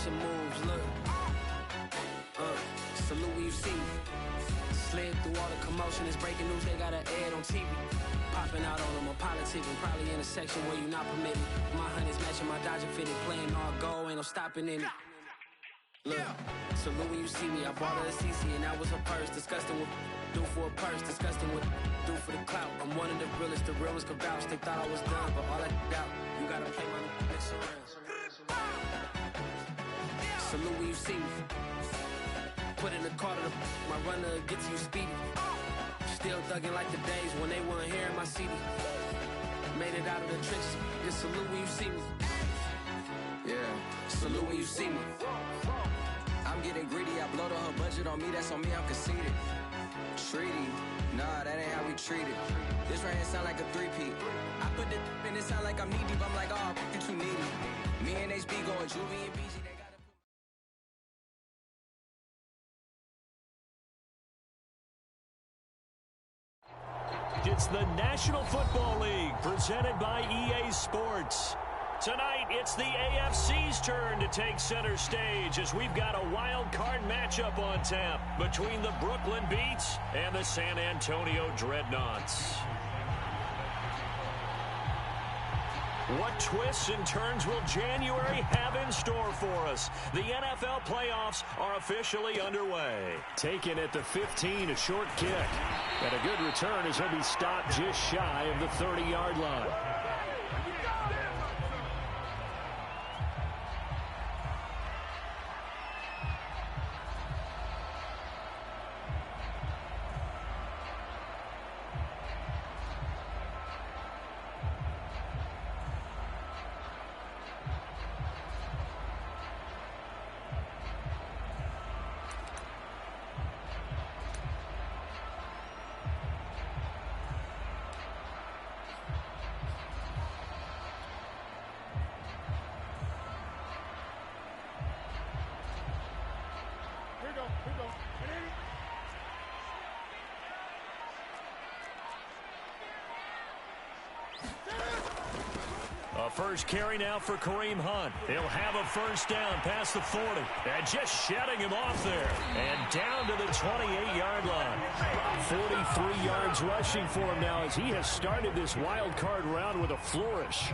finishing moves, look. Salute when you see me. Slid through all the commotion, it's breaking news, they got an ad on TV. Popping out on them, I'm politicking, probably in a section where you not permitted. My honey's matching my Dodger fitted, playing all goal, ain't no stopping in it. Look, salute when you see me, I bought her a CC and that was her purse. Disgusting with do for a purse, disgusting with do for the clout. I'm one of the realest, the real ones could vouch. They thought I was done, but all I doubt, you gotta play my next around. Salute when you see me. Put in the car to my runner gets you speedy. Still thugging like the days when they weren't hearing my CD. Made it out of the trenches. Just salute when you see me. Yeah, salute when you see me. I'm getting greedy. I blowed on her budget on me. That's on me. I'm conceited. Treaty. Nah, that ain't how we treat it. This right here sound like a three-peat. I put the in it sound like I'm knee deep. I'm like, oh, you too needy. Me and HB going Juvie and BG. They got It's the National Football League presented by EA Sports. Tonight, it's the AFC's turn to take center stage as we've got a wild card matchup on tap between the Brooklyn Beats and the San Antonio Dreadnoughts. What twists and turns will January have in store for us? The NFL playoffs are officially underway. Taken at the 15, a short kick. And a good return as he'll be stopped just shy of the 30-yard line. A first carry now for Kareem Hunt. He'll have a first down past the 40. And just shedding him off there. And down to the 28-yard line. 43 yards rushing for him now as he has started this wild card round with a flourish.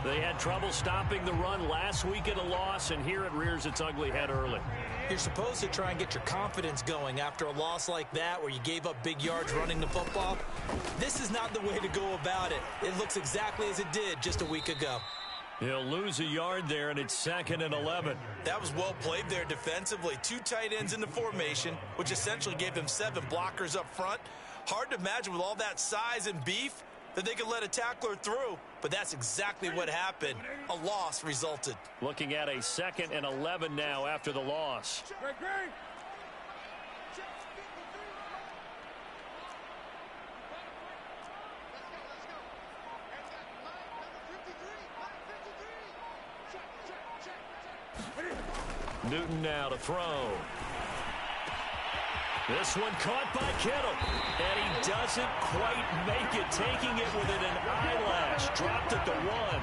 They had trouble stopping the run last week at a loss, and here it rears its ugly head early. You're supposed to try and get your confidence going after a loss like that where you gave up big yards running the football. This is not the way to go about it. It looks exactly as it did just a week ago. He'll lose a yard there, and it's 2nd and 11. That was well played there defensively. 2 tight ends in the formation, which essentially gave them 7 blockers up front. Hard to imagine with all that size and beef that they could let a tackler through, but that's exactly what happened. A loss resulted. Looking at a 2nd and 11 now after the loss. Newton now to throw. This one caught by Kittle, and he doesn't quite make it, taking it within an eyelash. Dropped at the 1.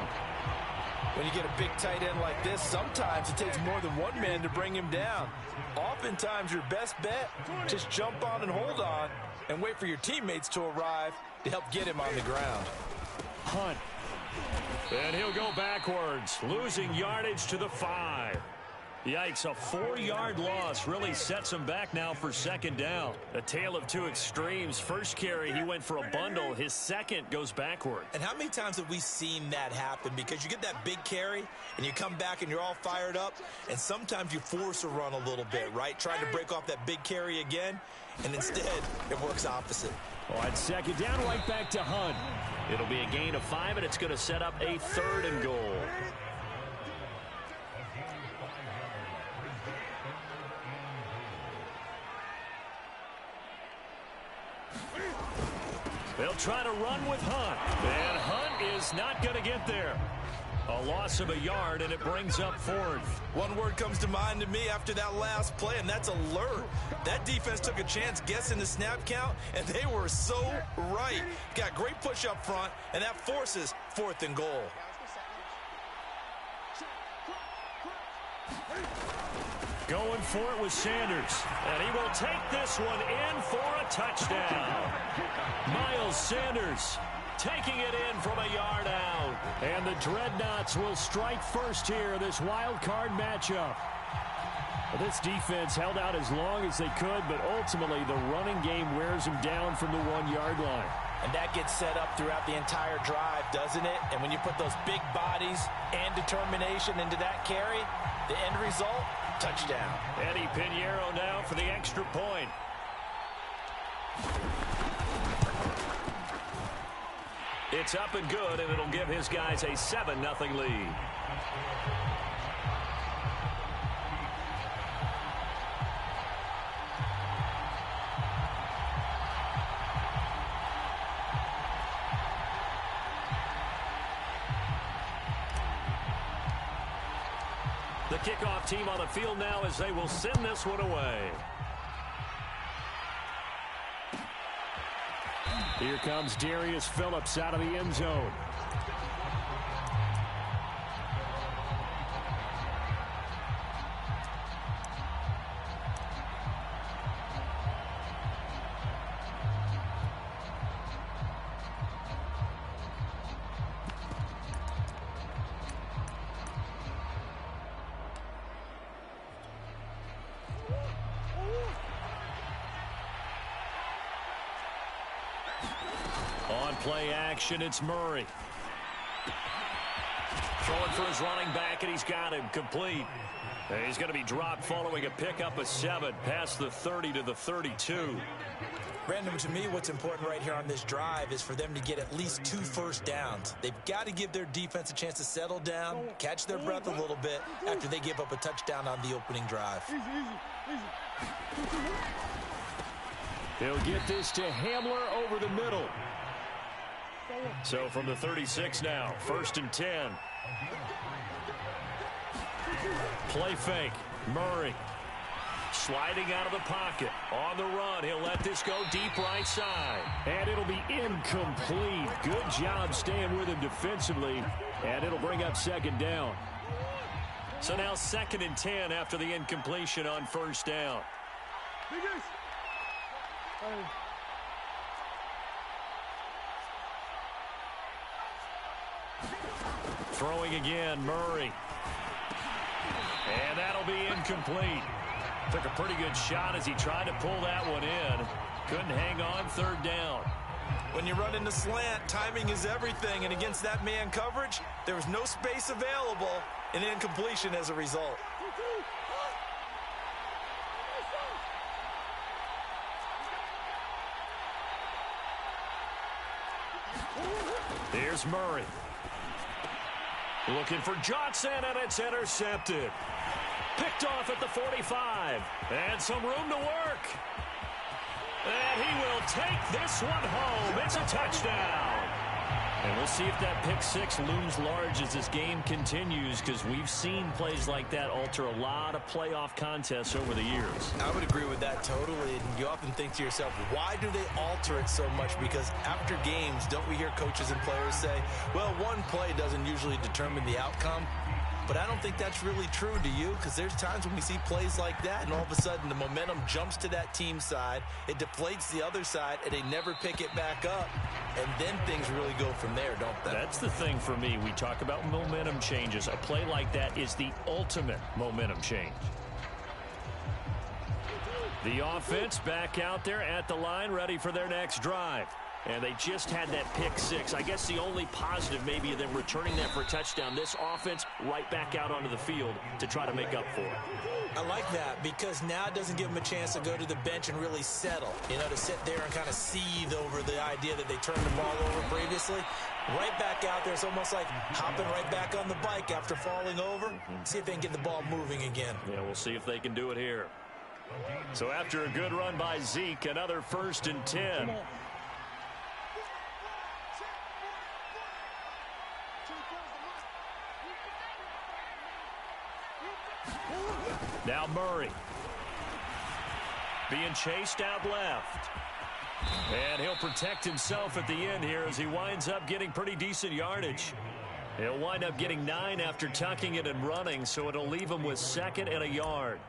When you get a big tight end like this, sometimes it takes more than one man to bring him down. Oftentimes, your best bet, just jump on and hold on and wait for your teammates to arrive to help get him on the ground. Hunt. And he'll go backwards, losing yardage to the 5. Yikes, a 4-yard loss really sets him back now for 2nd down. A tale of 2 extremes. First carry, he went for a bundle. His second goes backward. And how many times have we seen that happen? Because you get that big carry, and you come back and you're all fired up, and sometimes you force a run a little bit, right? Trying to break off that big carry again, and instead, it works opposite. Well, on 2nd down, right back to Hunt. It'll be a gain of 5, and it's going to set up a 3rd and goal. They'll try to run with Hunt. And Hunt is not going to get there. A loss of a yard, and it brings up 4th. One word comes to mind to me after that last play, and that's alert. That defense took a chance guessing the snap count, and they were so right. Got great push up front, and that forces 4th and goal. Going for it with Sanders. And he will take this one in for a touchdown. Miles Sanders taking it in from a yard out. And the Dreadnoughts will strike first here, this wild card matchup. This defense held out as long as they could, but ultimately the running game wears them down from the 1-yard line. And that gets set up throughout the entire drive, doesn't it? And when you put those big bodies and determination into that carry, the end result, touchdown. Eddie Pinheiro now for the extra point. It's up and good, and it'll give his guys a 7-0 lead. The kickoff team on the field now as they will send this one away. Here comes Darius Phillips out of the end zone. On play action, it's Murray. Throwing for his running back, and he's got him complete. And he's going to be dropped following a pickup of 7 past the 30 to the 32. Brandon, to me, what's important right here on this drive is for them to get at least 2 first downs. They've got to give their defense a chance to settle down, catch their breath a little bit after they give up a touchdown on the opening drive. He'll get this to Hamler over the middle. So from the 36 now, 1st and 10. Play fake. Murray sliding out of the pocket. On the run, he'll let this go deep right side. And it'll be incomplete. Good job staying with him defensively. And it'll bring up 2nd down. So now 2nd and 10 after the incompletion on 1st down. Throwing again, Murray. And that'll be incomplete. Took a pretty good shot as he tried to pull that one in. Couldn't hang on, 3rd down. When you run in the slant, timing is everything, and against that man coverage, there was no space available, and incompletion as a result. Here's Murray. Looking for Johnson, and it's intercepted. Picked off at the 45. And some room to work. And he will take this one home. It's a touchdown. And we'll see if that pick 6 looms large as this game continues, because we've seen plays like that alter a lot of playoff contests over the years. I would agree with that totally. And you often think to yourself, why do they alter it so much? Because after games, don't we hear coaches and players say, well, one play doesn't usually determine the outcome? But I don't think that's really true, do you? Because there's times when we see plays like that, and all of a sudden the momentum jumps to that team side, it deflates the other side, and they never pick it back up. And then things really go from there, don't they? That's the thing for me. We talk about momentum changes. A play like that is the ultimate momentum change. The offense back out there at the line, ready for their next drive. And they just had that pick 6. I guess the only positive maybe of them returning that for a touchdown. This offense right back out onto the field to try to make up for it. I like that, because now it doesn't give them a chance to go to the bench and really settle. You know, to sit there and kind of seethe over the idea that they turned the ball over previously. Right back out there. It's almost like hopping right back on the bike after falling over. See if they can get the ball moving again. Yeah, we'll see if they can do it here. So after a good run by Zeke, another 1st and 10. Now Murray being chased out left. And he'll protect himself at the end here as he winds up getting pretty decent yardage. He'll wind up getting 9 after tucking it and running, so it'll leave him with 2nd and a yard.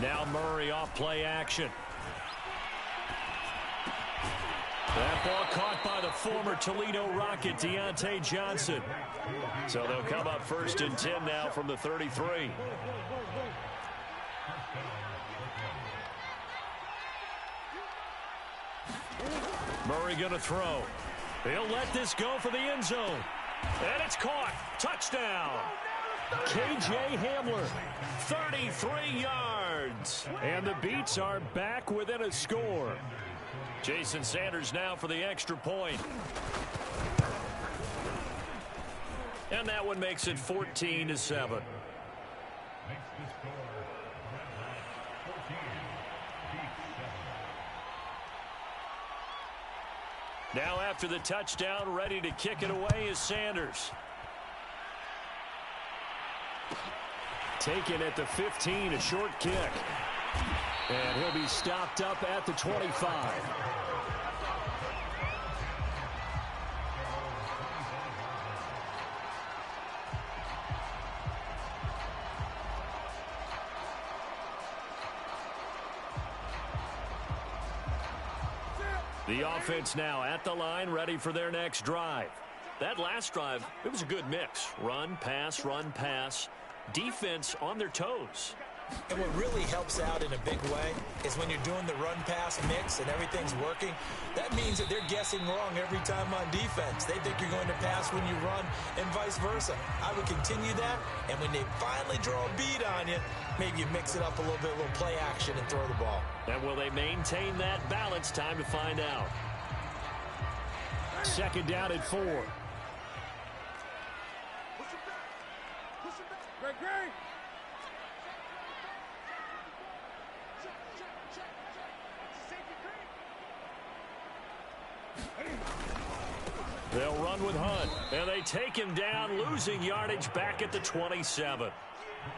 Now Murray off play action. That ball caught by the former Toledo Rocket, Deontay Johnson. So they'll come up 1st and 10 now from the 33. Murray going to throw. He'll let this go for the end zone. And it's caught. Touchdown. K.J. Hamler, 33 yards. And the Beats are back within a score. Jason Sanders now for the extra point. And that one makes it 14-7. Now after the touchdown, ready to kick it away is Sanders. Taken at the 15, a short kick. And he'll be stopped up at the 25. The offense now at the line, ready for their next drive. That last drive, it was a good mix. Run, pass. Defense on their toes. And what really helps out in a big way is when you're doing the run-pass mix and everything's working, that means that they're guessing wrong every time on defense. They think you're going to pass when you run and vice versa. I would continue that, and when they finally draw a bead on you, maybe you mix it up a little bit, a little play action and throw the ball. And will they maintain that balance? Time to find out. 2nd down at 4. Great. They'll run with Hunt, and they take him down, losing yardage back at the 27.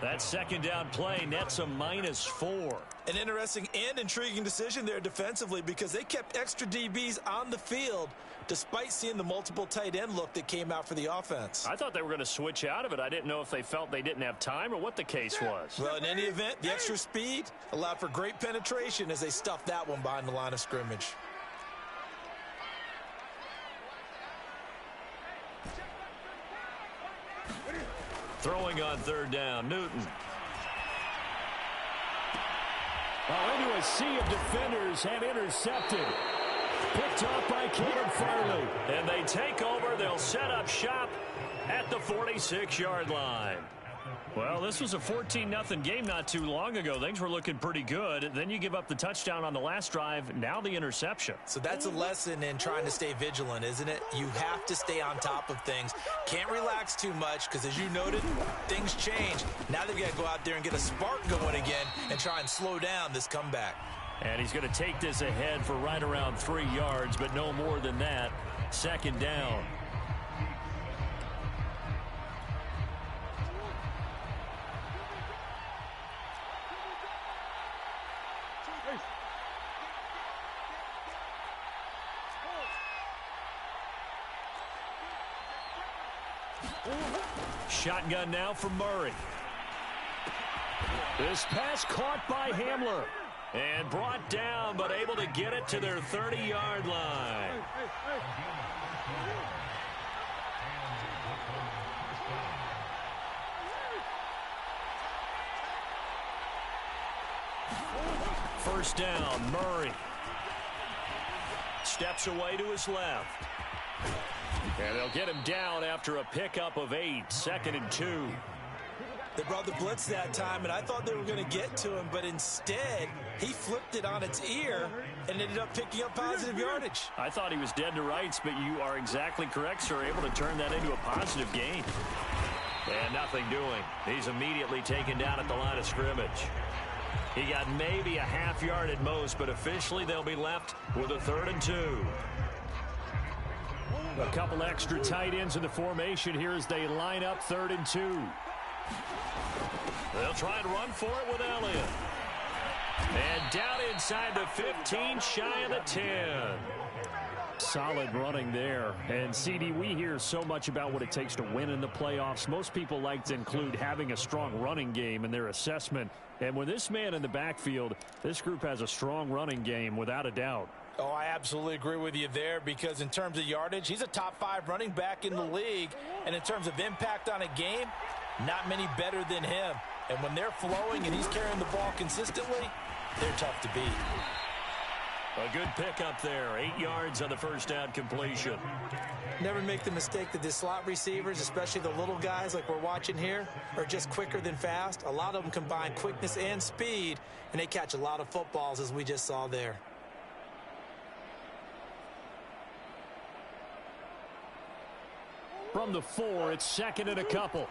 That 2nd down play nets a -4. An interesting and intriguing decision there defensively because they kept extra DBs on the field despite seeing the multiple tight end look that came out for the offense. I thought they were going to switch out of it. I didn't know if they felt they didn't have time or what the case was. Well, in any event, the extra speed allowed for great penetration as they stuffed that one behind the line of scrimmage. Throwing on 3rd down, Newton. Into a sea of defenders and intercepted. Picked off by Caleb Farley. And they take over. They'll set up shop at the 46-yard line. Well, this was a 14-0 game not too long ago. Things were looking pretty good. Then you give up the touchdown on the last drive. Now the interception. So that's a lesson in trying to stay vigilant, isn't it? You have to stay on top of things. Can't relax too much because, as you noted, things change. Now they've got to go out there and get a spark going again and try and slow down this comeback. And he's going to take this ahead for right around 3 yards, but no more than that. 2nd down. Shotgun now for Murray. This pass caught by Hamler. And brought down, but able to get it to their 30-yard line. First down, Murray. Steps away to his left. And they'll get him down after a pickup of 8, 2nd and 2. They brought the blitz that time, and I thought they were going to get to him, but instead, he flipped it on its ear and ended up picking up positive yardage. I thought he was dead to rights, but you are exactly correct, sir. Able to turn that into a positive gain. And nothing doing. He's immediately taken down at the line of scrimmage. He got maybe a half yard at most, but officially they'll be left with a 3rd and 2. A couple extra tight ends in the formation here as they line up 3rd and 2. They'll try and run for it with Elliott. And down inside the 15, shy of the 10. Solid running there. And, CD, we hear so much about what it takes to win in the playoffs. Most people like to include having a strong running game in their assessment. And when this man in the backfield, this group has a strong running game without a doubt. Oh, I absolutely agree with you there, because in terms of yardage, he's a top 5 running back in the league. And in terms of impact on a game, not many better than him. And when they're flowing and he's carrying the ball consistently, they're tough to beat. A good pickup there. 8 yards on the first down completion. Never make the mistake that the slot receivers, especially the little guys like we're watching here, are just quicker than fast. A lot of them combine quickness and speed, and they catch a lot of footballs, as we just saw there. From the 4, it's second and a couple.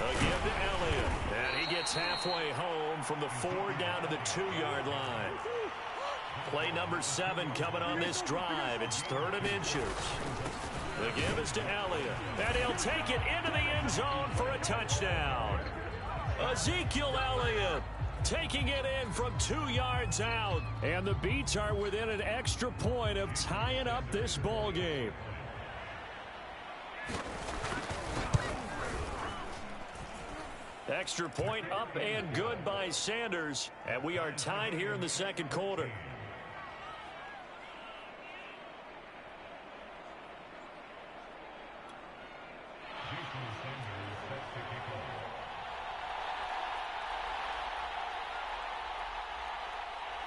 A give to Elliott, and he gets halfway home from the 4 down to the 2-yard line. Play number 7 coming on this drive. It's 3rd and inches. The give is to Elliott, and he'll take it into the end zone for a touchdown. Ezekiel Elliott taking it in from 2 yards out, and the Beats are within an extra point of tying up this ball game. Extra point up and good by Sanders, and we are tied here in the second quarter.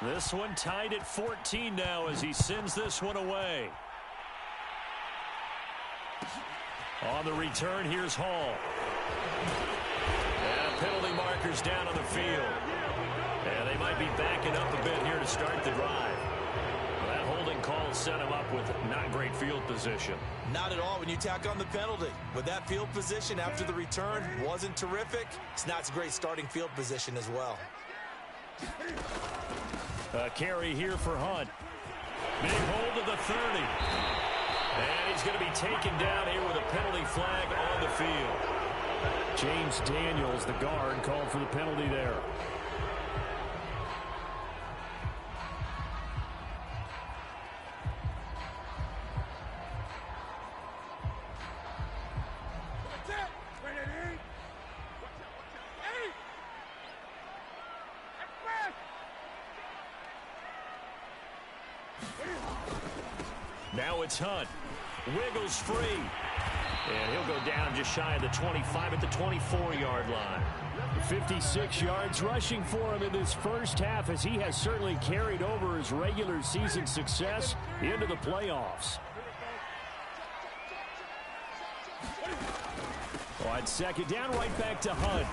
This one tied at 14 now as he sends this one away. On the return, here's Hall. And penalty markers down on the field. And they might be backing up a bit here to start the drive. Well, that holding call set him up with not great field position. Not at all when you tack on the penalty. But that field position after the return wasn't terrific. It's not a great starting field position as well. A carry here for Hunt. Big hold of the 30. And he's going to be taken down here with a penalty flag on the field. James Daniels, the guard, called for the penalty there. Now it's Hunt. Wiggles free. And he'll go down just shy of the 25 at the 24-yard line. 56 yards rushing for him in this first half, as he has certainly carried over his regular season success into the playoffs. On second down, right back to Hunt.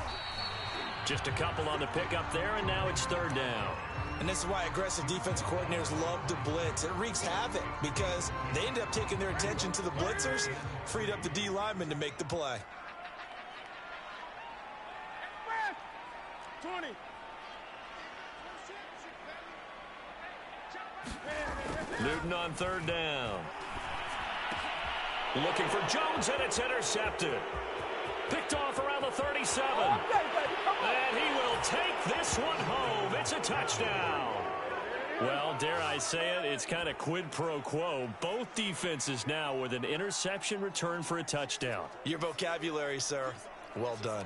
Just a couple on the pickup there, and now it's 3rd down. And this is why aggressive defensive coordinators love to blitz. It wreaks havoc because they end up taking their attention to the blitzers, freed up the D lineman to make the play. 20. Newton on 3rd down. Looking for Jones, and it's intercepted. Picked off around the 37. And he will take this one home. It's a touchdown. Well, dare I say it, it's kind of quid pro quo. Both defenses now with an interception return for a touchdown. Your vocabulary, sir. Well done.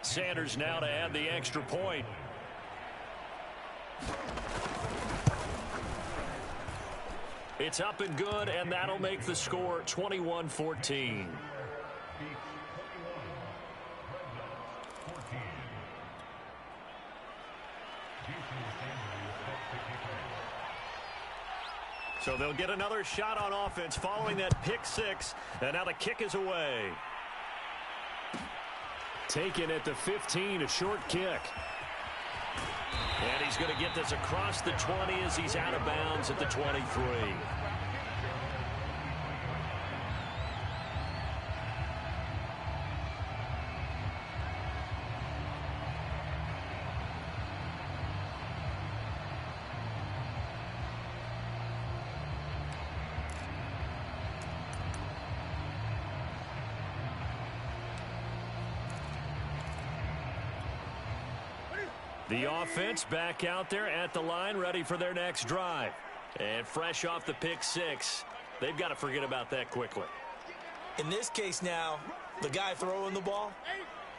Sanders now to add the extra point. It's up and good, and that'll make the score 21-14. So they'll get another shot on offense following that pick 6, and now the kick is away. Taken at the 15, a short kick. And he's going to get this across the 20 as he's out of bounds at the 23. The offense back out there at the line, ready for their next drive. And fresh off the pick six, they've got to forget about that quickly. In this case now, the guy throwing the ball,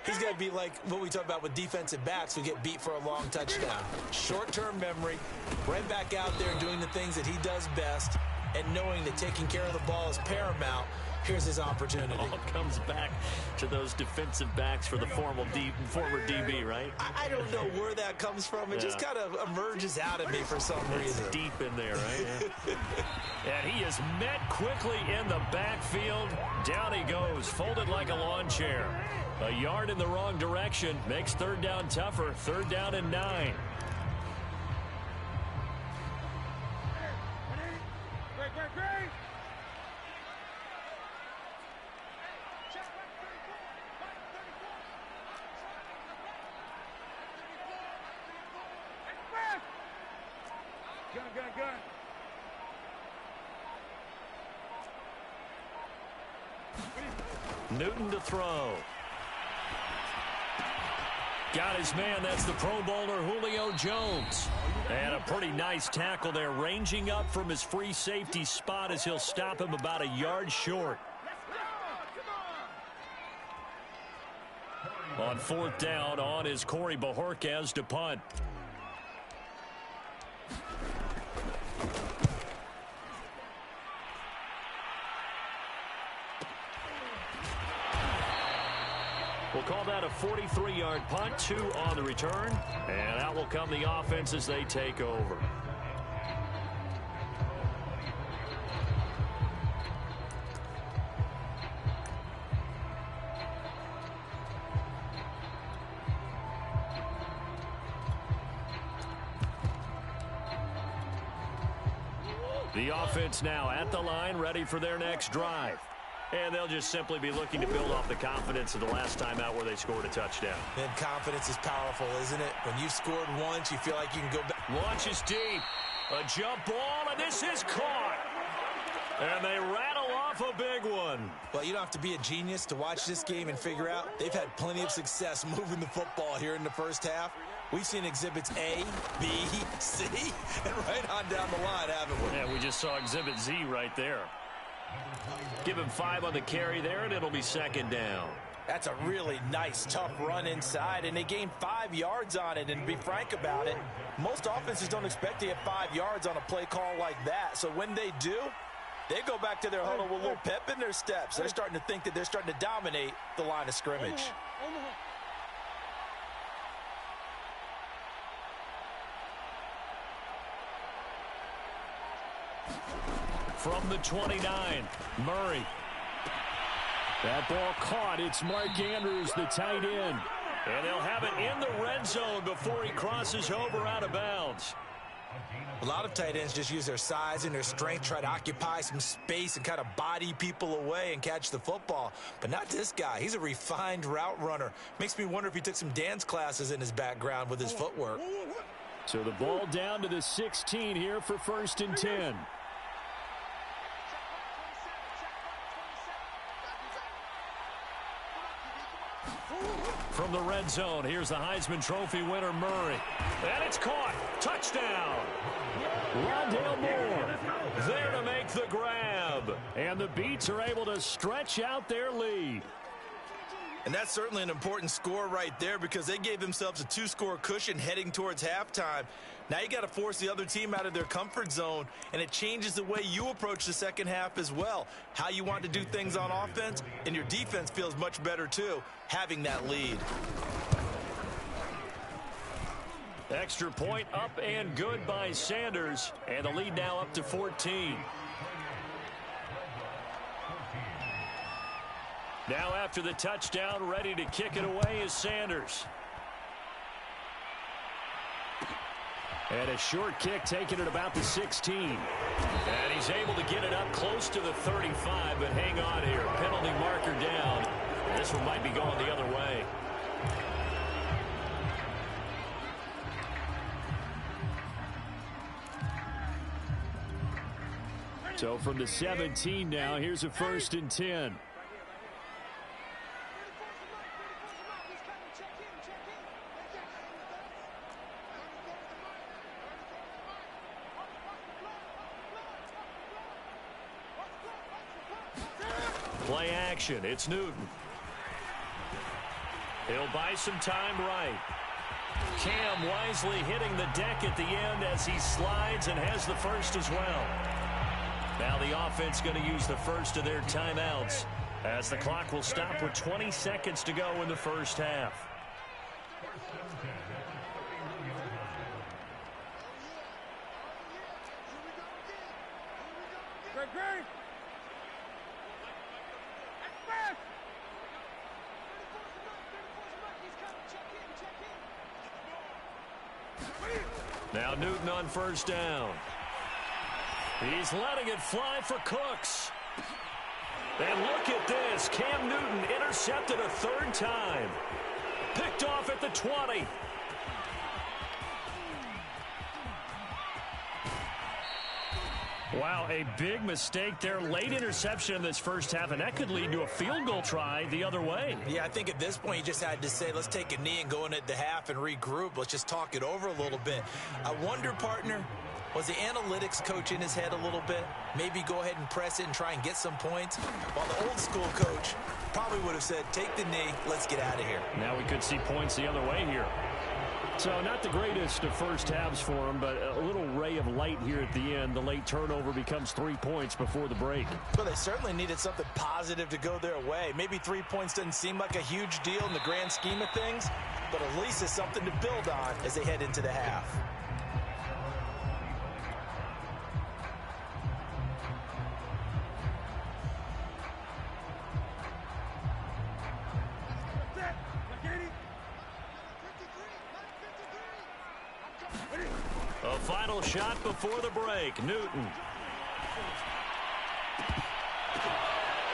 he's got to be like what we talk about with defensive backs who get beat for a long touchdown. Short-term memory, right back out there doing the things that he does best, and knowing that taking care of the ball is paramount. Here's his opportunity. All comes back to those defensive backs for the former DB, right? I don't know where that comes from. It just kind of emerges out of me for some reason. It's deep in there, right? Yeah. And he is met quickly in the backfield. Down he goes, folded like a lawn chair. A yard in the wrong direction makes third down tougher. Third down and 9. Newton to throw. Got his man. That's the Pro Bowler Julio Jones. And a pretty nice tackle there, ranging up from his free safety spot as he'll stop him about a yard short. On fourth down, on is Corey Bojorquez to punt. We'll call that a 43-yard punt, 2 on the return, and out will come the offense as they take over. The offense now at the line, ready for their next drive. And they'll just simply be looking to build off the confidence of the last time out where they scored a touchdown. And confidence is powerful, isn't it? When you've scored once, you feel like you can go back. Launches deep. A jump ball, and this is caught. And they rattle off a big one. Well, you don't have to be a genius to watch this game and figure out they've had plenty of success moving the football here in the first half. We've seen exhibits A, B, C, and right on down the line, haven't we? Yeah, we just saw exhibit Z right there. Give him 5 on the carry there, and it'll be second down. That's a really nice, tough run inside, and they gained 5 yards on it. And to be frank about it, most offenses don't expect to get 5 yards on a play call like that. So when they do, they go back to their huddle with a little pep in their steps. They're starting to think that they're starting to dominate the line of scrimmage. From the 29, Murray. That ball caught. It's Mark Andrews, the tight end. And they'll have it in the red zone before he crosses over out of bounds. A lot of tight ends just use their size and their strength, try to occupy some space and kind of body people away and catch the football. But not this guy. He's a refined route runner. Makes me wonder if he took some dance classes in his background with his footwork. So the ball down to the 16 here for first and 10. From the red zone, here's the Heisman Trophy winner, Murray. And it's caught. Touchdown. Rondale Moore there to make the grab. And the Beats are able to stretch out their lead. And that's certainly an important score right there because they gave themselves a 2-score cushion heading towards halftime. Now you got to force the other team out of their comfort zone, and it changes the way you approach the second half as well. How you want to do things on offense, and your defense feels much better too, having that lead. Extra point up and good by Sanders, and the lead now up to 14. Now after the touchdown, ready to kick it away is Sanders. And a short kick taken at about the 16. And he's able to get it up close to the 35, but hang on here. Penalty marker down. This one might be going the other way. So from the 17 now, here's a first and 10. Play action. It's Newton. He'll buy some time right. Cam wisely hitting the deck at the end as he slides and has the first as well. Now the offense going to use the first of their timeouts as the clock will stop with 20 seconds to go in the first half. Now Newton on first down. He's letting it fly for Cooks. And look at this. Cam Newton intercepted a third time. Picked off at the 20. Wow, a big mistake there. Late interception in this first half, and that could lead to a field goal try the other way. Yeah, I think at this point you just had to say, let's take a knee and go into the half and regroup. Let's just talk it over a little bit. I wonder, partner, was the analytics coach in his head a little bit? Maybe go ahead and press it and try and get some points? While the old school coach probably would have said, take the knee, let's get out of here. Now we could see points the other way here. So not the greatest of first halves for him, but a little ray of light here at the end. The late turnover becomes 3 points before the break. Well, they certainly needed something positive to go their way. Maybe 3 points doesn't seem like a huge deal in the grand scheme of things, but at least it's something to build on as they head into the half. A final shot before the break. Newton.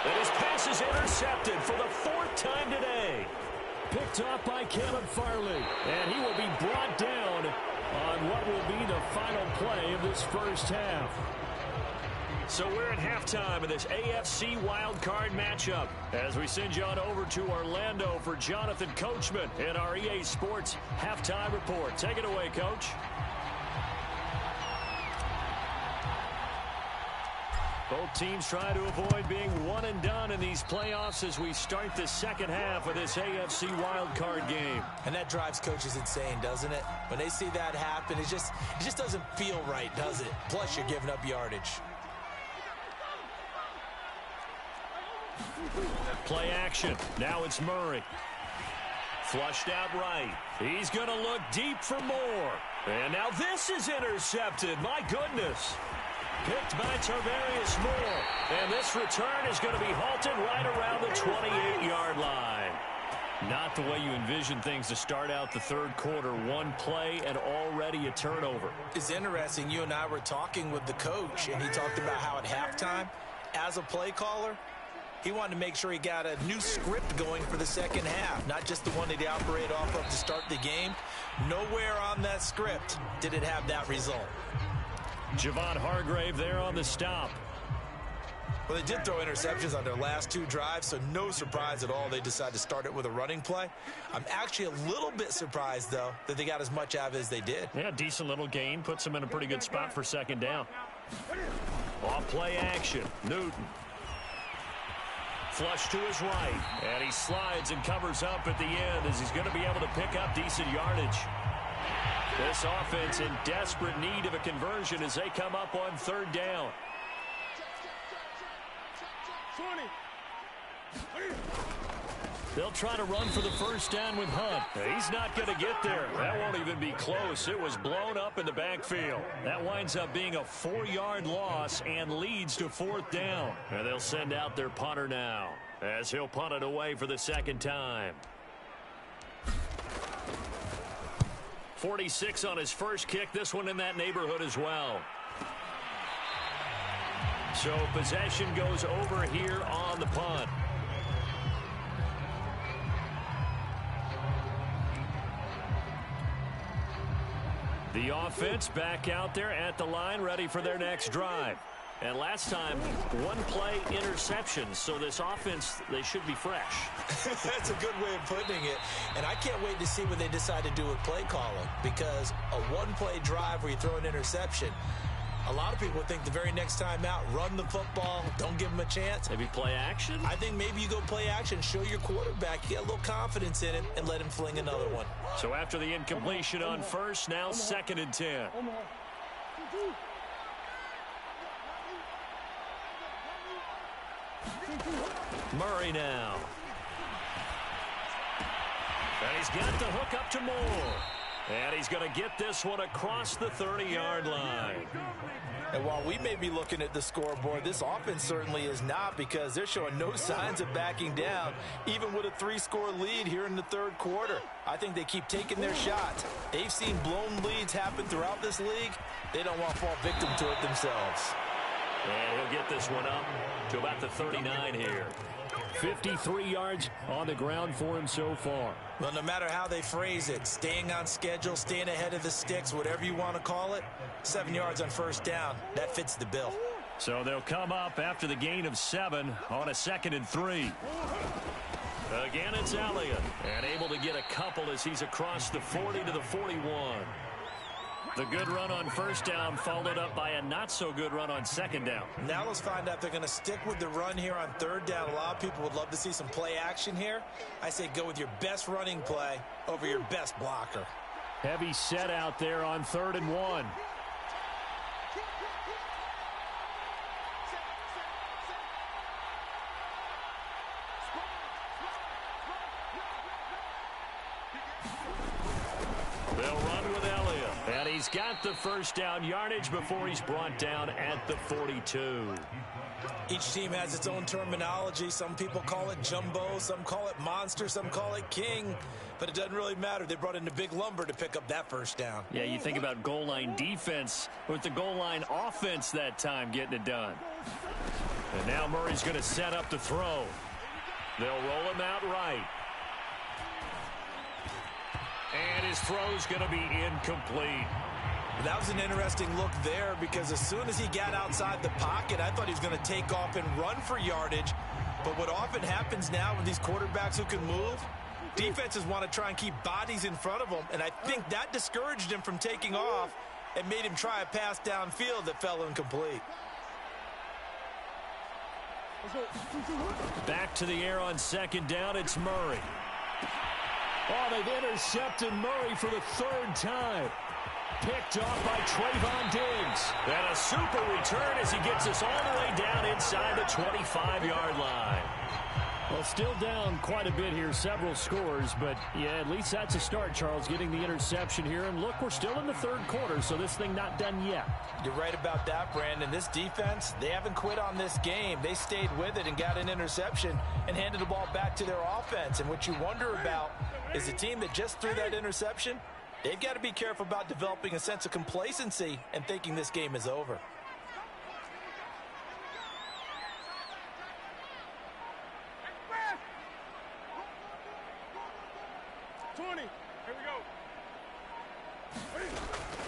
And his pass is intercepted for the 4th time today. Picked off by Caleb Farley. And he will be brought down on what will be the final play of this first half. So we're at halftime of this AFC wildcard matchup as we send you on over to Orlando for Jonathan Coachman in our EA Sports halftime report. Take it away, Coach. Both teams try to avoid being one and done in these playoffs as we start the second half of this AFC wildcard game. And that drives coaches insane, doesn't it? When they see that happen, it just doesn't feel right, does it? Plus, you're giving up yardage. Play action. Now it's Murray. Flushed out right. He's going to look deep for more. And now this is intercepted. My goodness. Picked by Tarvarius Moore. And this return is going to be halted right around the 28-yard line. Not the way you envision things to start out the third quarter. One play and already a turnover. It's interesting. You and I were talking with the coach, and he talked about how at halftime, as a play caller, he wanted to make sure he got a new script going for the second half, not just the one that he operated off of to start the game. Nowhere on that script did it have that result. Javon Hargrave there on the stop. Well, they did throw interceptions on their last 2 drives, so no surprise at all they decided to start it with a running play. I'm actually a little bit surprised, though, that they got as much out of it as they did. Yeah, decent little gain. Puts them in a pretty good spot for second down. Off play action. Newton. Flush to his right. And he slides and covers up at the end as he's going to be able to pick up decent yardage. This offense in desperate need of a conversion as they come up on third down. 20. They'll try to run for the first down with Hunt. He's not going to get there. That won't even be close. It was blown up in the backfield. That winds up being a 4-yard loss and leads to 4th down. And they'll send out their punter now as he'll punt it away for the second time. 46 on his first kick. This one in that neighborhood as well. So possession goes over here on the punt. The offense back out there at the line, ready for their next drive. And last time, 1 play interceptions. So this offense, they should be fresh. That's a good way of putting it. And I can't wait to see what they decide to do with play calling. Because a 1-play drive where you throw an interception, A lot of people think the very next time out, run the football, don't give him a chance. Maybe play action? I think maybe you go play action, show your quarterback, get a little confidence in him, and let him fling another one. So after the incompletion on first, now 2nd and 10. Murray now. And he's got the hook up to Moore. And he's going to get this one across the 30-yard line. And while we may be looking at the scoreboard, this offense certainly is not, because they're showing no signs of backing down, even with a 3-score lead here in the third quarter. I think they keep taking their shots. They've seen blown leads happen throughout this league. They don't want to fall victim to it themselves. And he'll get this one up to about the 39 here. 53 yards on the ground for him so far. Well, no matter how they phrase it, staying on schedule, staying ahead of the sticks, whatever you want to call it, 7 yards on first down, that fits the bill. So they'll come up after the gain of 7 on a 2nd and 3. Again, it's Elliott, and able to get a couple as he's across the 40 to the 41. The good run on first down followed up by a not-so-good run on 2nd down. Now let's find out if they're going to stick with the run here on 3rd down. A lot of people would love to see some play action here. I say go with your best running play over your best blocker. Heavy set out there on 3rd and 1. They'll run with Elliott. And he's got the first down yardage before he's brought down at the 42. Each team has its own terminology. Some people call it jumbo, some call it monster, some call it king. But it doesn't really matter. They brought in the big lumber to pick up that first down. Yeah, you think about goal line defense with the goal line offense that time getting it done. And now Murray's going to set up the throw. They'll roll him out right. And his throw's going to be incomplete. That was an interesting look there, because as soon as he got outside the pocket, I thought he was going to take off and run for yardage. But what often happens now with these quarterbacks who can move, defenses want to try and keep bodies in front of them, and I think that discouraged him from taking off and made him try a pass downfield that fell incomplete. Back to the air on 2nd down, it's Murray. Oh, they've intercepted Murray for the 3rd time. Picked off by Trayvon Diggs. And a super return as he gets us all the way down inside the 25-yard line. Well, still down quite a bit here, several scores, but yeah, at least that's a start, Charles, getting the interception here. And look, we're still in the 3rd quarter, so this thing not done yet. You're right about that, Brandon. This defense, they haven't quit on this game. They stayed with it and got an interception and handed the ball back to their offense. And what you wonder about is the team that just threw that interception, they've got to be careful about developing a sense of complacency and thinking this game is over.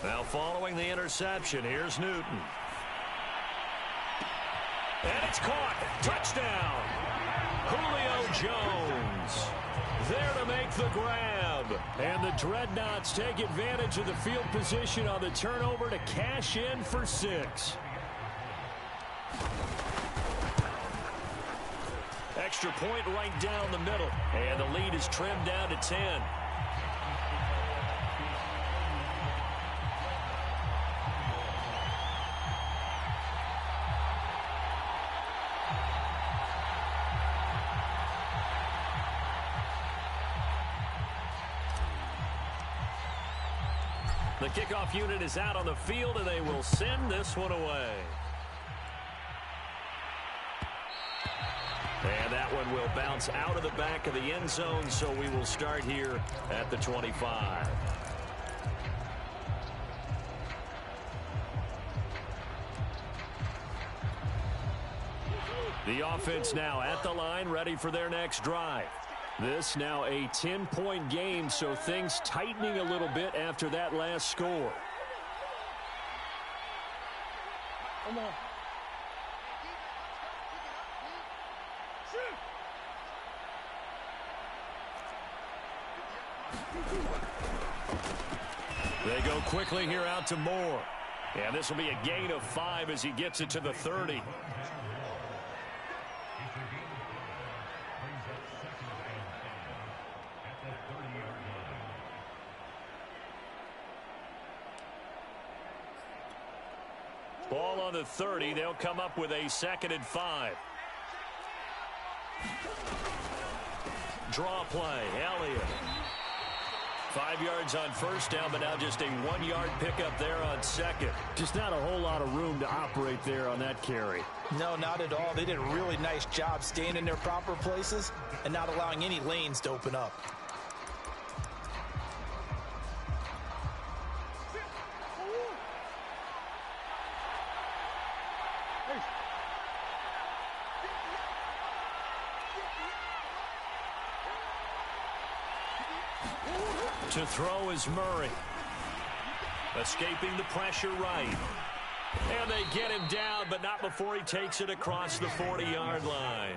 Now following the interception, here's Newton. And it's caught. Touchdown. Julio Jones there to make the grab. And the Dreadnoughts take advantage of the field position on the turnover to cash in for 6. Extra point right down the middle. And the lead is trimmed down to 10. The kickoff unit is out on the field, and they will send this one away. And that one will bounce out of the back of the end zone, so we will start here at the 25. The offense now at the line, ready for their next drive. This now a 10-point game, so things tightening a little bit after that last score. Come on. They go quickly here out to Moore. And this will be a gain of 5 as he gets it to the 30. Ball on the 30. They'll come up with a 2nd and 5. Draw play. Elliott. 5 yards on first down, but now just a 1-yard pickup there on 2nd. Just not a whole lot of room to operate there on that carry. No, not at all. They did a really nice job staying in their proper places and not allowing any lanes to open up. To throw is Murray. Escaping the pressure right. And they get him down, but not before he takes it across the 40-yard line.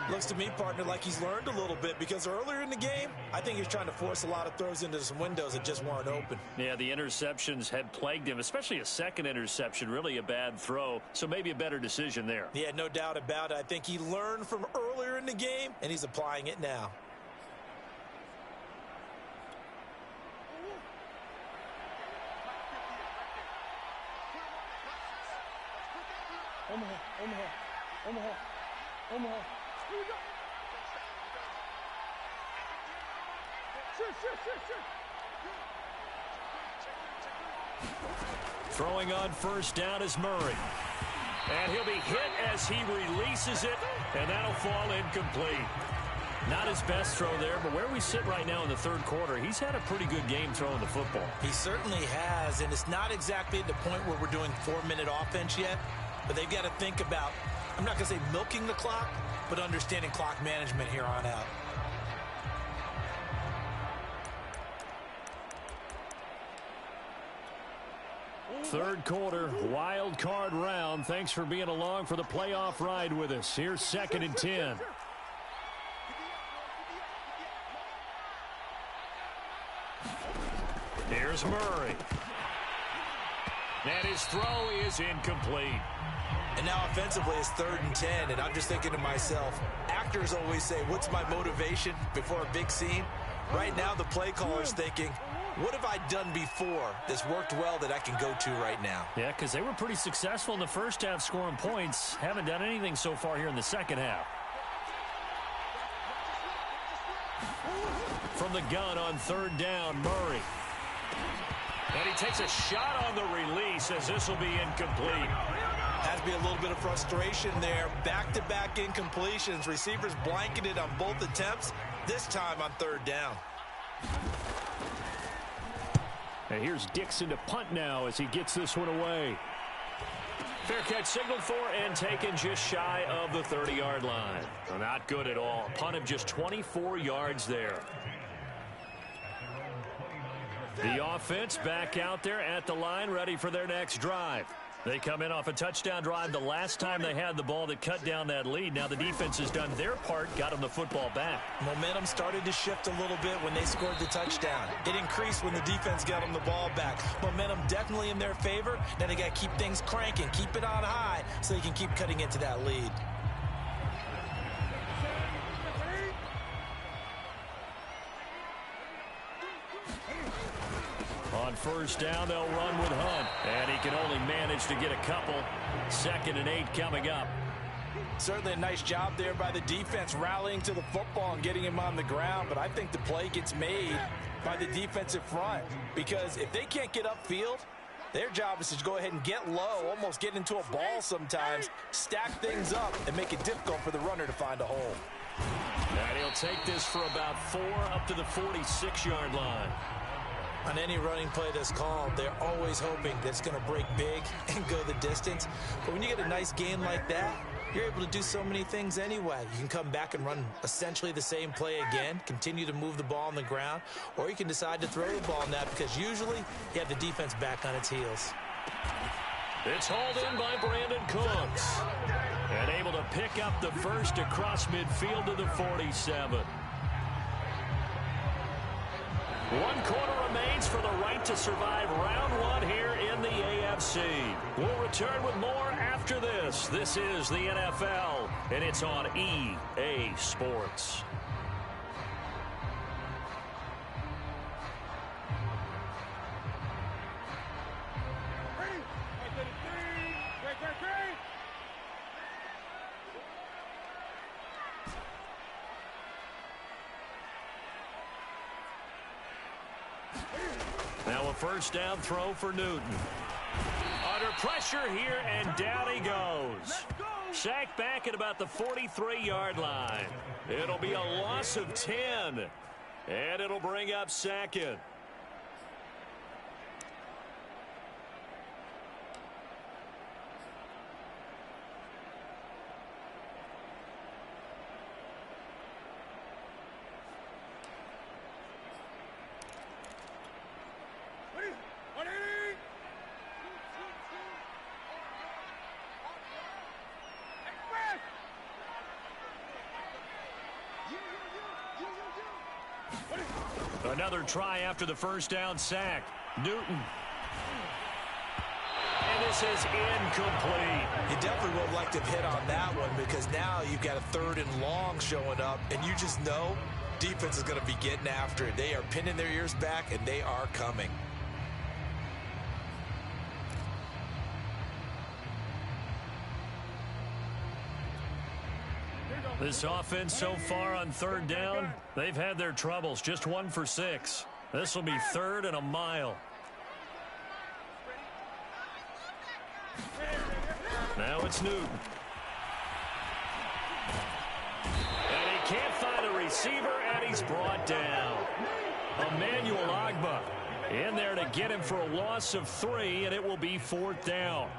Looks to me, partner, like he's learned a little bit, because earlier in the game, I think he was trying to force a lot of throws into some windows that just weren't open. Yeah, the interceptions had plagued him, especially a second interception, really a bad throw, so maybe a better decision there. Yeah, no doubt about it. I think he learned from earlier in the game, and he's applying it now. Omaha. Throwing on first down is Murray. And he'll be hit as he releases it, and that'll fall incomplete. Not his best throw there, but where we sit right now in the third quarter, he's had a pretty good game throwing the football. He certainly has, and it's not exactly at the point where we're doing 4-minute offense yet, but they've got to think about, I'm not going to say milking the clock, but understanding clock management here on out. Third quarter, wild card round. Thanks for being along for the playoff ride with us. Here's 2nd and 10. Here's Murray. And his throw is incomplete. And now offensively it's 3rd and 10, and I'm just thinking to myself, actors always say, what's my motivation before a big scene? Right now the play caller's thinking, what have I done before that's worked well that I can go to right now? Yeah, because they were pretty successful in the first half scoring points. Haven't done anything so far here in the second half. From the gun on 3rd down, Murray. And he takes a shot on the release as this will be incomplete. Has to be a little bit of frustration there. Back-to-back incompletions. Receivers blanketed on both attempts, this time on 3rd down. And here's Dixon to punt now as he gets this one away. Fair catch signaled for and taken just shy of the 30-yard line. Well, not good at all. A punt of just 24 yards there. The offense back out there at the line, ready for their next drive. They come in off a touchdown drive the last time they had the ball that cut down that lead. Now the defense has done their part, got them the football back. Momentum started to shift a little bit when they scored the touchdown. It increased when the defense got them the ball back. Momentum definitely in their favor. Now they got to keep things cranking, keep it on high so they can keep cutting into that lead. On first down, they'll run with Hunt. And he can only manage to get a couple. 2nd and 8 coming up. Certainly a nice job there by the defense rallying to the football and getting him on the ground. But I think the play gets made by the defensive front. Because if they can't get upfield, their job is to go ahead and get low, almost get into a ball sometimes, stack things up, and make it difficult for the runner to find a hole. And he'll take this for about 4 up to the 46-yard line. On any running play that's called, they're always hoping that it's going to break big and go the distance. But when you get a nice gain like that, you're able to do so many things anyway. You can come back and run essentially the same play again, continue to move the ball on the ground, or you can decide to throw the ball now because usually you have the defense back on its heels. It's hauled in by Brandon Cooks. And able to pick up the first across midfield to the 47. One quarter remains for the right to survive round one here in the AFC. We'll return with more after this. This is the NFL, and it's on EA Sports. Now a first down throw for Newton. Under pressure here, and down he goes. Sacked back at about the 43-yard line. It'll be a loss of 10, and it'll bring up second. Another try after the first down sack. Newton. And this is incomplete. You definitely would have liked to have hit on that one because now you've got a 3rd and long showing up, and you just know defense is going to be getting after it. They are pinning their ears back, and they are coming. This offense so far on 3rd down, they've had their troubles. Just 1 for 6. This will be 3rd and a mile. Now it's Newton. And he can't find a receiver, and he's brought down. Emmanuel Agba in there to get him for a loss of 3, and it will be 4th down.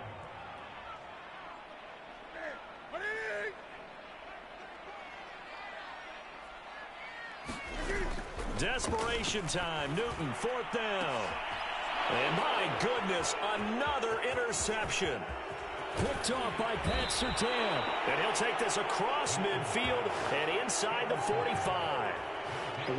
Desperation time. Newton, 4th down. And my goodness, another interception. Picked off by Pat Surtain. And he'll take this across midfield and inside the 45.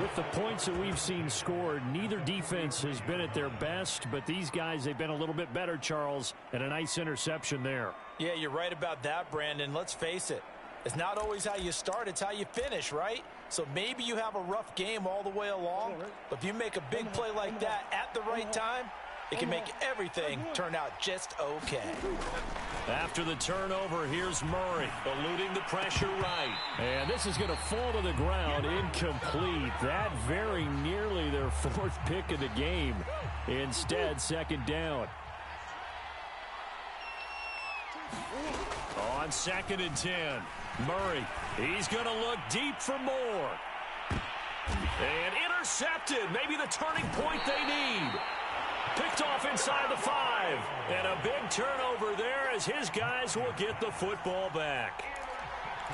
With the points that we've seen scored, neither defense has been at their best, but these guys, they've been a little bit better, Charles, and a nice interception there. Yeah, you're right about that, Brandon. Let's face it. It's not always how you start, it's how you finish, right? So maybe you have a rough game all the way along, but if you make a big play like that at the right time, it can make everything turn out just okay. After the turnover, here's Murray, eluding the pressure right. And this is going to fall to the ground, incomplete. That very nearly their 4th pick of the game. Instead, 2nd down. On 2nd and 10, Murray, he's going to look deep for more. And intercepted, maybe the turning point they need. Picked off inside the 5. And a big turnover there as his guys will get the football back.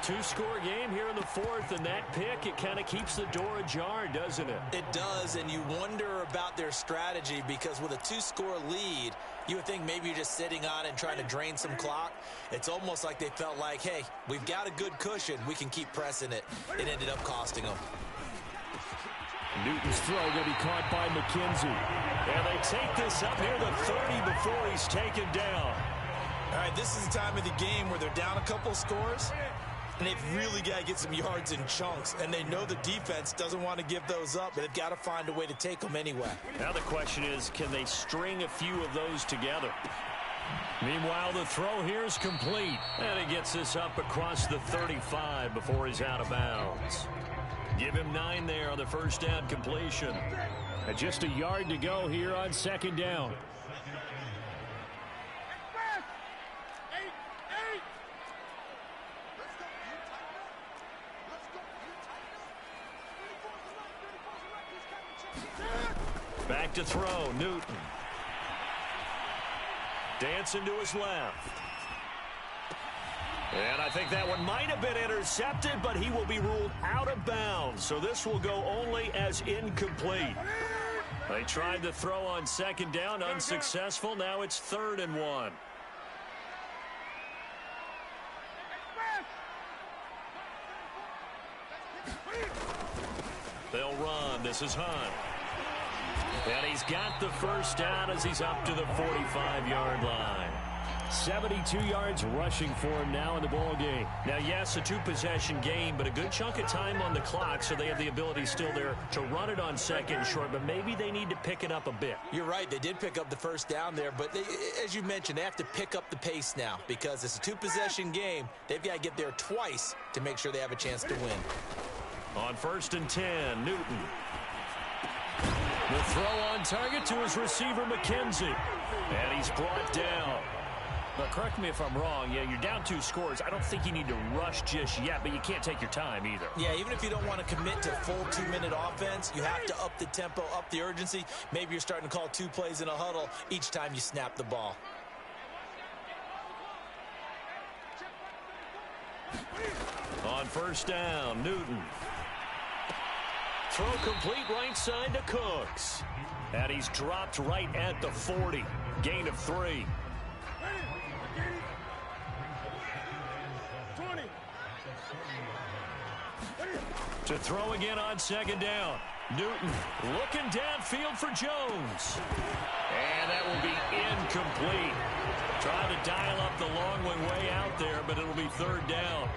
2-score game here in the 4th, and that pick, it kind of keeps the door ajar, doesn't it? It does, and you wonder about their strategy because with a 2-score lead, you would think maybe you're just sitting on it and trying to drain some clock. It's almost like they felt like, hey, we've got a good cushion. We can keep pressing it. It ended up costing them. Newton's throw going to be caught by McKenzie. And they take this up near the 30 before he's taken down. All right, this is the time of the game where they're down a couple scores, and they've really got to get some yards in chunks, and they know the defense doesn't want to give those up, but they've got to find a way to take them anyway. Now the question is, can they string a few of those together? Meanwhile, the throw here is complete, and he gets this up across the 35 before he's out of bounds. Give him 9 there on the first down completion. And just a yard to go here on 2nd down. Back to throw, Newton. Dancing to his left. And I think that one might have been intercepted, but he will be ruled out of bounds. So this will go only as incomplete. They tried the throw on 2nd down, unsuccessful. Now it's 3rd and 1. They'll run. This is Hunt. And he's got the first down as he's up to the 45-yard line. 72 yards rushing for him now in the ball game. Now, yes, a two-possession game, but a good chunk of time on the clock, so they have the ability still there to run it on second and short, but maybe they need to pick it up a bit. You're right. They did pick up the first down there, but as you mentioned, they have to pick up the pace now because it's a two-possession game. They've got to get there twice to make sure they have a chance to win. On 1st and 10, Newton. The throw on target to his receiver, McKenzie. And he's brought down. But correct me if I'm wrong. Yeah, you're down 2 scores. I don't think you need to rush just yet, but you can't take your time either. Yeah, even if you don't want to commit to full 2-minute offense, you have to up the tempo, up the urgency. Maybe you're starting to call 2 plays in a huddle each time you snap the ball. On 1st down, Newton. Throw complete right side to Cooks. And he's dropped right at the 40. Gain of 3. To throw again on 2nd down. Newton looking downfield for Jones. And that will be incomplete. Trying to dial up the long way out there, but it'll be 3rd down.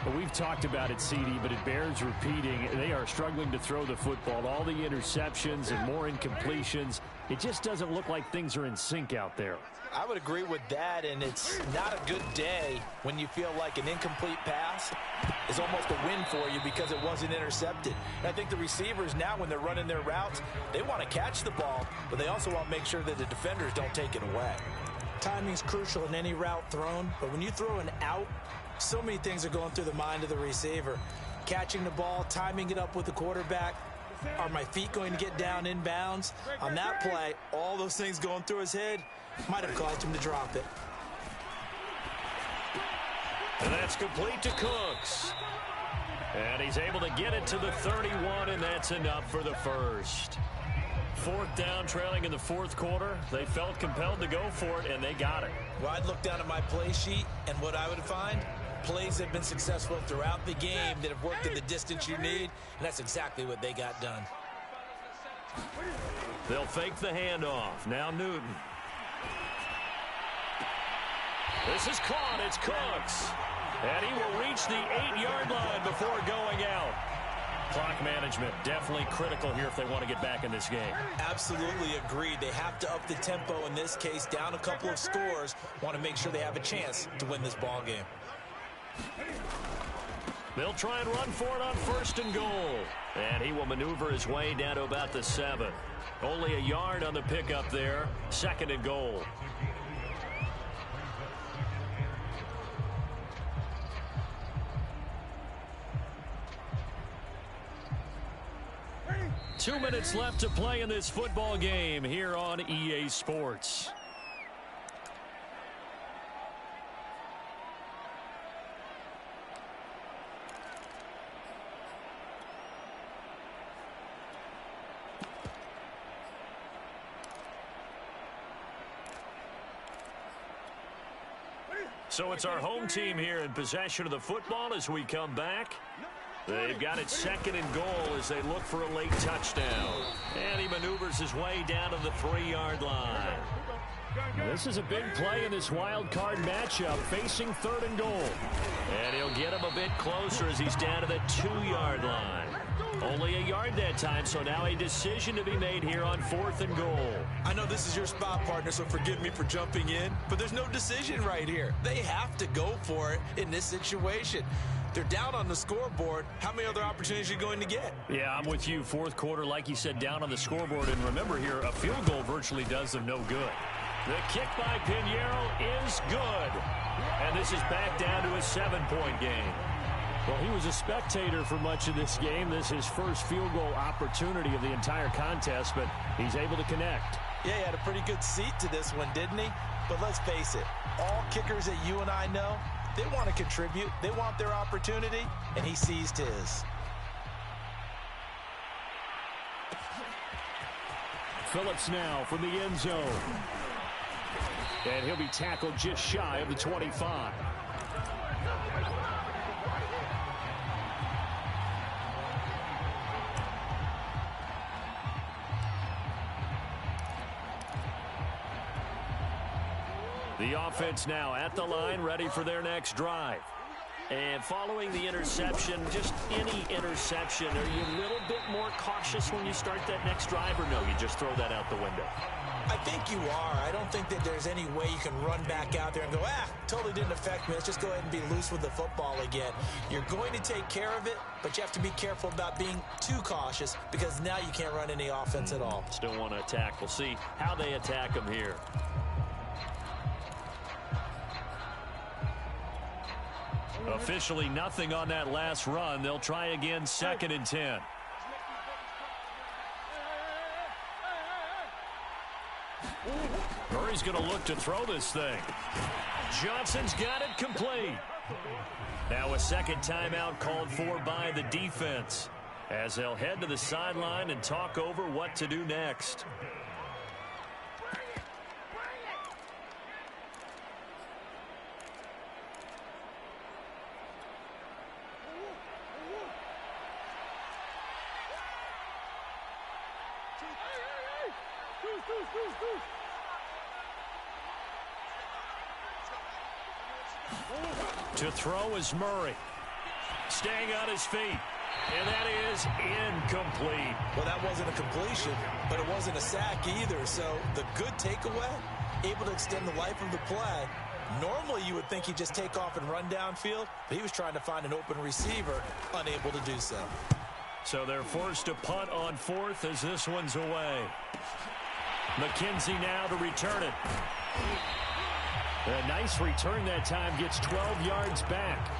Well, we've talked about it, CD, but it bears repeating. They are struggling to throw the football. All the interceptions and more incompletions. It just doesn't look like things are in sync out there. I would agree with that, and it's not a good day when you feel like an incomplete pass is almost a win for you because it wasn't intercepted. And I think the receivers now, when they're running their routes, they want to catch the ball, but they also want to make sure that the defenders don't take it away. Timing's crucial in any route thrown, but when you throw an out, so many things are going through the mind of the receiver. Catching the ball, timing it up with the quarterback. Are my feet going to get down in bounds? On that play, all those things going through his head might have caused him to drop it. And that's complete to Cooks. And he's able to get it to the 31, and that's enough for the first. 4th down, trailing in the 4th quarter. They felt compelled to go for it, and they got it. Well, I'd look down at my play sheet, and what I would find, plays have been successful throughout the game that have worked in the distance you need, and that's exactly what they got done. They'll fake the handoff. Now Newton. This is caught. It's Cooks. And he will reach the 8-yard line before going out. Clock management definitely critical here if they want to get back in this game. Absolutely agreed. They have to up the tempo in this case, down a couple of scores. Want to make sure they have a chance to win this ball game. They'll try and run for it on 1st and goal. And he will maneuver his way down to about the 7. Only a yard on the pickup there. 2nd and goal. Two minutes left to play in this football game here on EA Sports. So it's our home team here in possession of the football as we come back. They've got it 2nd and goal as they look for a late touchdown. And he maneuvers his way down to the 3-yard line. This is a big play in this wild card matchup, facing 3rd and goal. And he'll get him a bit closer as he's down to the 2-yard line. Only a yard that time, so now a decision to be made here on 4th and goal. I know this is your spot, partner, so forgive me for jumping in, but there's no decision right here. They have to go for it in this situation. They're down on the scoreboard. How many other opportunities are you going to get? Yeah, I'm with you. 4th quarter, like you said, down on the scoreboard. And remember here, a field goal virtually does them no good. The kick by Pinheiro is good. And this is back down to a 7-point game. Well, he was a spectator for much of this game. This is his first field goal opportunity of the entire contest, but he's able to connect. Yeah, he had a pretty good seat to this one, didn't he? But let's face it, all kickers that you and I know, they want to contribute. They want their opportunity, and he seized his. Phillips now from the end zone. And he'll be tackled just shy of the 25. The offense now at the line, ready for their next drive. And following the interception, just any interception, are you a little bit more cautious when you start that next drive, or no, you just throw that out the window? I think you are. I don't think that there's any way you can run back out there and go, totally didn't affect me. Let's just go ahead and be loose with the football again. You're going to take care of it, but you have to be careful about being too cautious because now you can't run any offense at all. Still want to attack. We'll see how they attack them here. Officially nothing on that last run. They'll try again, 2nd and 10. Murray's going to look to throw this thing. Johnson's got it complete. Now a second timeout called for by the defense as they'll head to the sideline and talk over what to do next. To throw is Murray. Staying on his feet. And that is incomplete. Well, that wasn't a completion, but it wasn't a sack either. So the good takeaway, able to extend the life of the play. Normally you would think he'd just take off and run downfield, but he was trying to find an open receiver, unable to do so. So they're forced to punt on 4th as this one's away. McKenzie now to return it. A nice return that time, gets 12 yards back.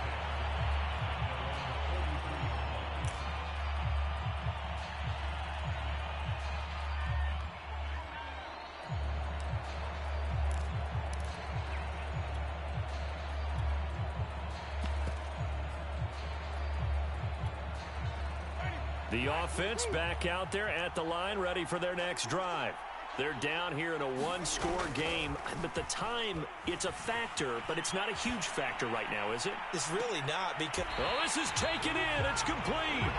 The offense back out there at the line, ready for their next drive. They're down here in a one-score game, but the time, it's a factor, but it's not a huge factor right now, is it? It's really not because... Oh, this is taken in. It's complete.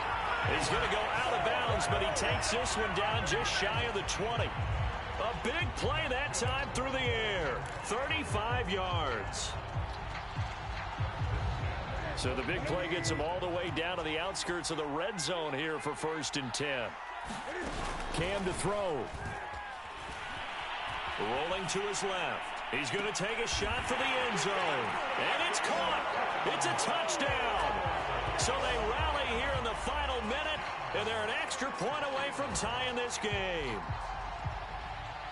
He's going to go out of bounds, but he takes this one down just shy of the 20. A big play that time through the air. 35 yards. So the big play gets him all the way down to the outskirts of the red zone here for 1st and 10. Cam to throw. Rolling to his left. He's going to take a shot for the end zone. And it's caught. It's a touchdown. So they rally here in the final minute, and they're an extra point away from tying this game.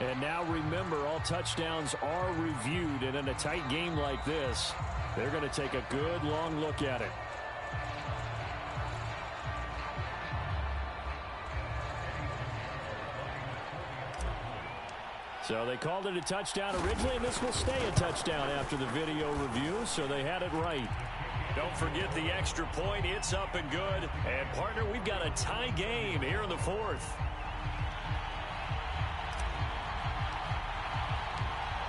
And now remember, all touchdowns are reviewed, and in a tight game like this, they're going to take a good long look at it. So they called it a touchdown originally, and this will stay a touchdown after the video review, so they had it right. Don't forget the extra point. It's up and good. And, partner, we've got a tie game here in the 4th.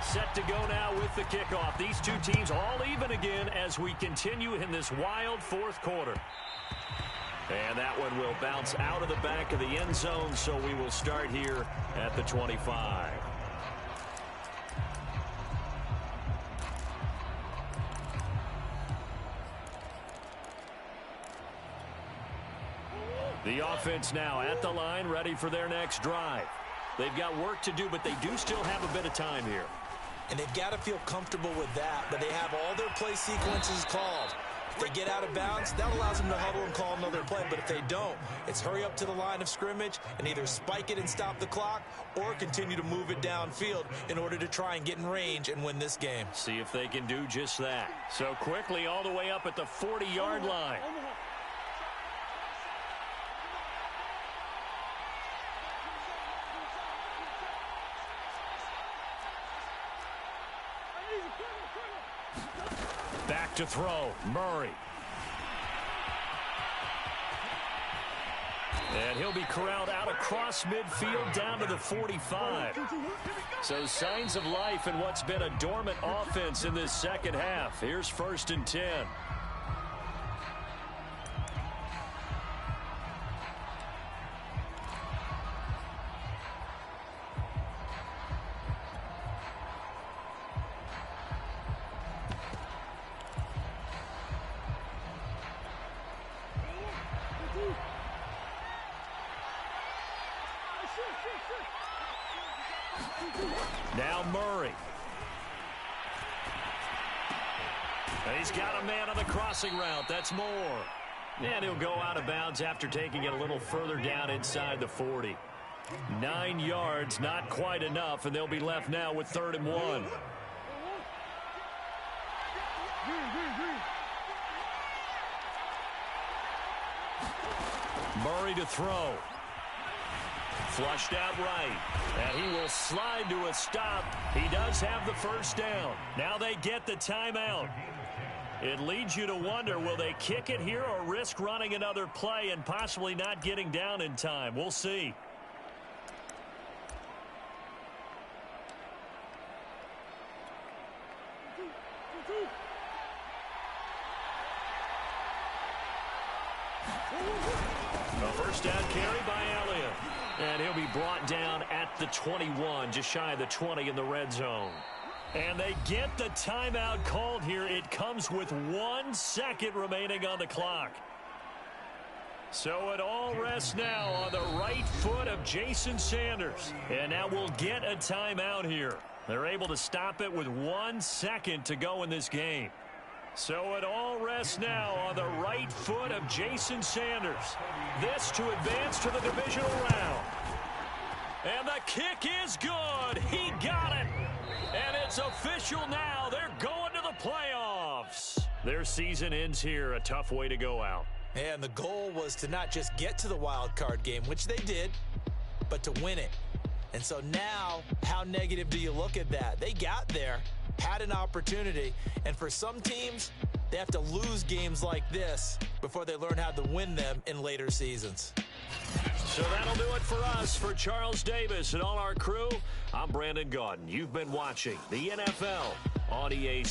Set to go now with the kickoff. These two teams all even again as we continue in this wild 4th quarter. And that one will bounce out of the back of the end zone, so we will start here at the 25. The offense now at the line, ready for their next drive. They've got work to do, but they do still have a bit of time here. And they've got to feel comfortable with that, but they have all their play sequences called. If they get out of bounds, that allows them to huddle and call another play. But if they don't, it's hurry up to the line of scrimmage and either spike it and stop the clock or continue to move it downfield in order to try and get in range and win this game. See if they can do just that. So quickly all the way up at the 40-yard line. Back to throw, Murray. And he'll be corralled out across midfield down to the 45. So signs of life in what's been a dormant offense in this second half. Here's 1st and 10. Now Murray. He's got a man on the crossing route. That's Moore. And he'll go out of bounds after taking it a little further down inside the 40. 9 yards, not quite enough, and they'll be left now with 3rd and 1. Murray to throw. Flushed out right. And he will slide to a stop. He does have the first down. Now they get the timeout. It leads you to wonder, will they kick it here or risk running another play and possibly not getting down in time? We'll see. A first down carry by Elliott. And he'll be brought down at the 21, just shy of the 20 in the red zone. And they get the timeout called here. It comes with 1 second remaining on the clock. So it all rests now on the right foot of Jason Sanders. And now we'll get a timeout here. They're able to stop it with 1 second to go in this game. So it all rests now on the right foot of Jason Sanders. This to advance to the divisional round. And the kick is good. He got it. And it's official now. They're going to the playoffs. Their season ends here. A tough way to go out. And the goal was to not just get to the wild card game, which they did, but to win it. And so now, how negative do you look at that? They got there, had an opportunity, and for some teams, they have to lose games like this before they learn how to win them in later seasons. So that'll do it for us. For Charles Davis and all our crew, I'm Brandon Gaudin. You've been watching the NFL on EA.